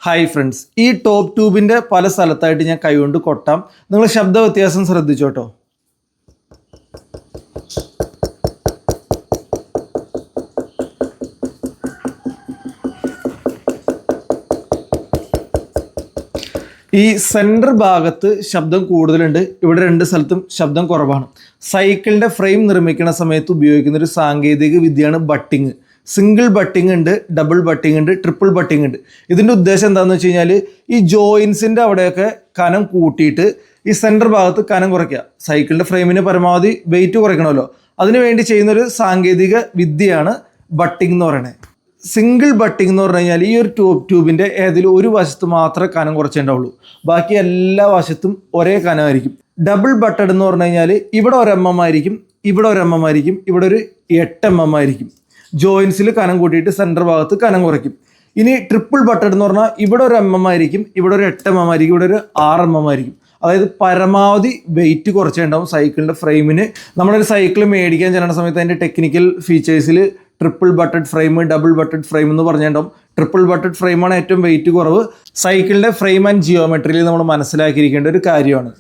Hi friends, ഈ top ട്യൂബിൻ്റെ പല സ്ഥലത്തായിട്ട് ഞാൻ കൈകൊണ്ട് കൊട്ടാം. നിങ്ങൾ ശബ്ദ വ്യത്യാസം ശ്രദ്ധിച്ചോട്ടോ. ഈ സെൻറ്റർ ഭാഗത്ത് ശബ്ദം കൂടുതലുണ്ട്, ഇവിടെ രണ്ട് സ്ഥലത്തും ശബ്ദം കുറവാണ്. സൈക്കിളിൻ്റെ ഫ്രെയിം നിർമ്മിക്കുന്ന സമയത്ത് ഉപയോഗിക്കുന്ന ഒരു സാങ്കേതിക വിദ്യയാണ് ബട്ടിങ്. സിംഗിൾ ബട്ടിങ് ഉണ്ട്, ഡബിൾ ബട്ടിങ് ഉണ്ട്, ട്രിപ്പിൾ ബട്ടിങ് ഉണ്ട്. ഇതിൻ്റെ ഉദ്ദേശം എന്താണെന്ന് വെച്ച് കഴിഞ്ഞാൽ ഈ ജോയിൻസിൻ്റെ അവിടെയൊക്കെ കനം കൂട്ടിയിട്ട് ഈ സെൻറ്റർ ഭാഗത്ത് കനം കുറയ്ക്കുക. സൈക്കിളിൻ്റെ ഫ്രെയിമിന് പരമാവധി വെയിറ്റ് കുറയ്ക്കണമല്ലോ, അതിനു വേണ്ടി ചെയ്യുന്നൊരു സാങ്കേതിക വിദ്യയാണ് ബട്ടിങ് എന്ന് പറയുന്നത്. സിംഗിൾ ബട്ടിങ് എന്ന് പറഞ്ഞു കഴിഞ്ഞാൽ ഈ ഒരു ട്യൂബിൻ്റെ ഏതെങ്കിലും ഒരു വശത്ത് മാത്രമേ കനം കുറച്ചുണ്ടാവുള്ളൂ, ബാക്കി എല്ലാ വശത്തും ഒരേ കനമായിരിക്കും. ഡബിൾ ബട്ടഡ് എന്ന് പറഞ്ഞു കഴിഞ്ഞാൽ ഇവിടെ ഒരു mm ആയിരിക്കും, ഇവിടെ ഒരു mm ആയിരിക്കും, ഇവിടെ ഒരു 8 mm ആയിരിക്കും. ജോയിൻസിൽ കനം കൂട്ടിയിട്ട് സെൻറ്റർ ഭാഗത്ത് കനം കുറയ്ക്കും. ഇനി ട്രിപ്പിൾ ബട്ടഡ് എന്ന് പറഞ്ഞാൽ ഇവിടെ ഒരു mm ആയിരിക്കും, ഇവിടെ ഒരു 8 mm ആയിരിക്കും, ഇവിടെ ഒരു 6 mm ആയിരിക്കും. അതായത് പരമാവധി വെയിറ്റ് കുറച്ചുണ്ടാവും സൈക്കിളിൻ്റെ ഫ്രെയിമിന്. നമ്മളൊരു സൈക്കിൾ മേടിക്കാൻ ചെല്ലുന്ന സമയത്ത് അതിൻ്റെ ടെക്നിക്കൽ ഫീച്ചേഴ്സിൽ triple butted frame, double butted frame എന്ന് പറഞ്ഞിട്ടുണ്ടാവും. ട്രിപ്പിൾ ബട്ടഡ് ഫ്രെയിമാണ് ഏറ്റവും വെയിറ്റ് കുറവ്. സൈക്കിളിൻ്റെ ഫ്രെയിം ആൻഡ് ജിയോമെട്രിയിൽ നമ്മൾ മനസ്സിലാക്കിയിരിക്കേണ്ട ഒരു കാര്യമാണ്.